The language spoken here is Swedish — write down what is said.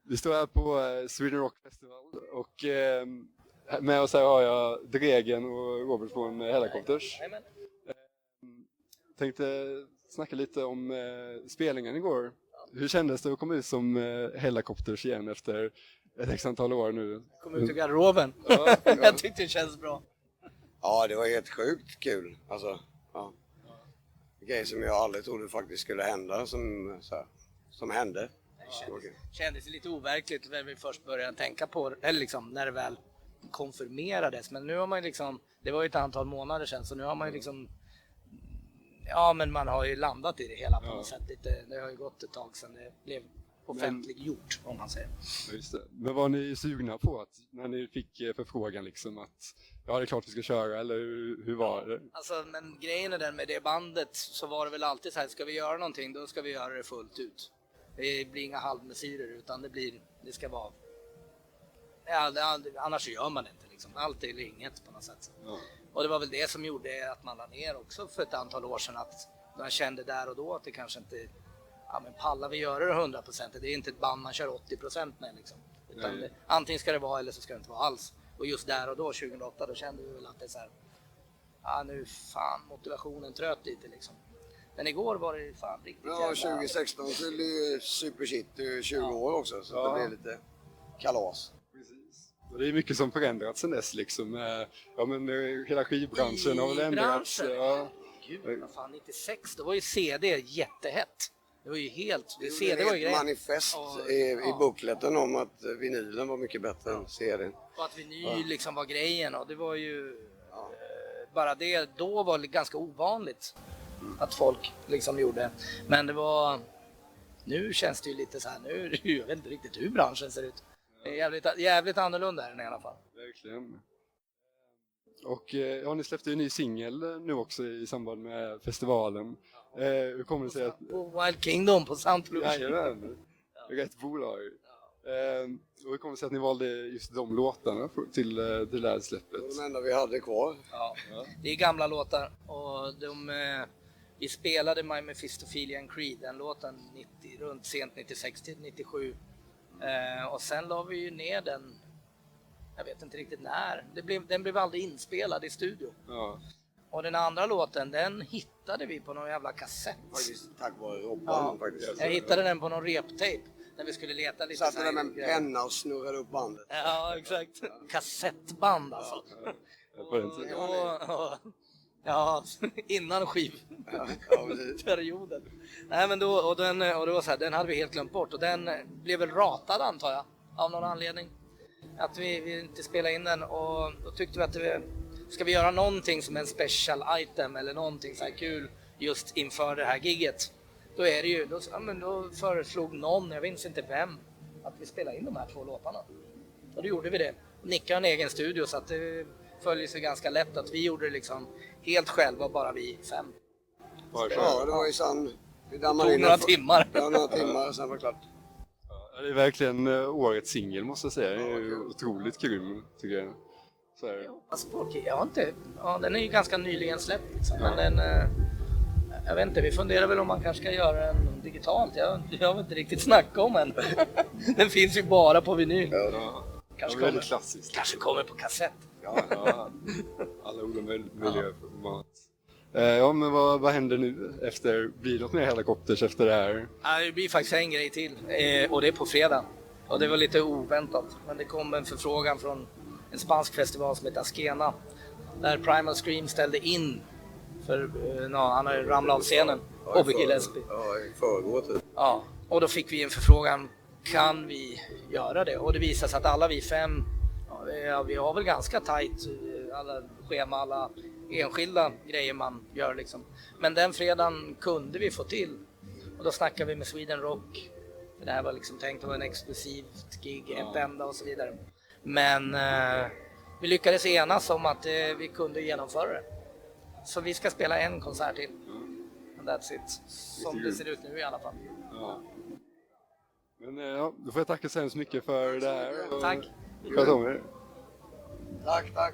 Vi står här på Sweden Rock Festival och med oss här har jag Dregen och Robert från Hellacopters. Tänkte snacka lite om spelningen igår. Hur kändes det att komma ut som Hellacopters igen efter ett x antal år nu? Kom ut ur garderoben. Ja. Jag tyckte det känns bra. Ja, det var helt sjukt kul. Alltså, ja. Grejer som jag aldrig trodde faktiskt skulle hända som hände. Det kändes lite overkligt när vi först började tänka på det, eller liksom när det väl konfirmerades. Men nu har man liksom, det var ju ett antal månader sedan, så nu har man ju liksom, ja men man har ju landat i det hela på något sätt. Det har ju gått ett tag sedan det blev offentliggjort, om man säger. Just det. Men var ni sugna på att när ni fick förfrågan liksom att ja, det är klart vi ska köra, eller hur var det? Alltså, men grejen är den med det bandet, så var det väl alltid så här, ska vi göra någonting, då ska vi göra det fullt ut. Det blir inga halvmesyrer, utan det ska vara, ja, annars gör man det inte liksom. Allt är inget på något sätt. Ja. Och det var väl det som gjorde att man la ner också för ett antal år sedan, att man kände där och då att det kanske inte, ja men pallar vi göra det 100%, det är inte ett band man kör 80% med liksom. Utan antingen ska det vara eller så ska det inte vara alls. Och just där och då, 2008, då kände vi väl att det är så här, ja nu fan, motivationen tröt lite liksom. Men igår var det fan riktigt jävla... Ja, 2016 fyllde ju Super Shit 20 år också, så det blev lite kalas. Precis. Och det är mycket som förändrats sen dess liksom. Ja men hela skivbranschen har väl ändrats. Ja. Gud, vad fan, 96, då var ju CD jättehett. Det var ju helt... CD var ju ett manifest i bookleten om att vinylen var mycket bättre än CD:n. Och att vinyl liksom var grejen, och det var ju... bara det då var det ganska ovanligt att folk liksom gjorde. Men det var... Nu känns det ju lite så här, nu jag vet inte riktigt hur branschen ser ut. Det är jävligt annorlunda här i alla fall. Verkligen. Och ja, ni släppte ju en ny singel nu också i samband med festivalen. Hur kommer det sig att... På Wild Kingdom på Soundproof. Jajamän, rätt bolag. Och hur kommer det sig att ni valde just de låtarna till det där släppet? Det var de enda vi hade kvar. Ja. Det är gamla låtar, och vi spelade My Mephistophelia and Creed, den låten runt sent 96-97. Och sen la vi ju ner den, jag vet inte riktigt när, den blev aldrig inspelad i studio. Ja. Och den andra låten, den hittade vi på någon jävla kassett. Faktiskt, tack vare Robban faktiskt. Jag hittade den på någon reptape när vi skulle leta lite. Satte den med en penna och snurrade upp bandet. Ja, exakt. Kassettband alltså. Ja, innan skivperioden. Nej, men då var så här, den hade vi helt glömt bort, och den blev väl ratad antar jag av någon anledning. Att vi inte spelade in den, och då tyckte vi att ska vi göra någonting som en special item eller någonting så här kul just inför det här gigget. Då är det ju då föreslog någon, jag minns inte vem, att vi spelade in de här 2 låtarna. Och då gjorde vi det. Nicka en egen studio, så att det följer sig ganska lätt att vi gjorde det liksom helt själva, bara vi 5. Ja, det var ju sann. Det tog några timmar. Ja, några timmar och sen var det klart. Ja, det är verkligen årets singel måste jag säga. Det är otroligt grym tycker jag. Så är det. Den är ju ganska nyligen släppt liksom. Men den, jag vet inte, vi funderar väl om man kanske ska göra den digitalt. Jag har inte riktigt snackat om den. Den finns ju bara på vinyl. Ja, väldigt klassiskt. Kanske kommer på kassett. Ja. Alla olika miljöformat. Ja, men vad händer nu efter? Blir det något mer Hellacopters efter det här? Ja, det blir faktiskt en grej till, och det är på fredag. Och det var lite oväntat, men det kom en förfrågan från en spansk festival som heter Askena, där Primal Scream ställde in för han har ramlat av scenen, Bobby Gillespie. Ja, i förrgår typ. Ja, och då fick vi en förfrågan, kan vi göra det? Och det visade sig att alla vi 5, vi har väl ganska tajt alla schema, alla enskilda grejer man gör liksom. Men den fredagen kunde vi få till. Och då snackade vi med Sweden Rock. För det här var liksom tänkt att vara en exklusivt gig, ett enda och så vidare. Men vi lyckades enas om att vi kunde genomföra det. Så vi ska spela en konsert till. And that's it. Som det ser ut nu i alla fall. Ja. Men då får jag tacka så hemskt mycket för det här. Tack. Sköt om er. Tack.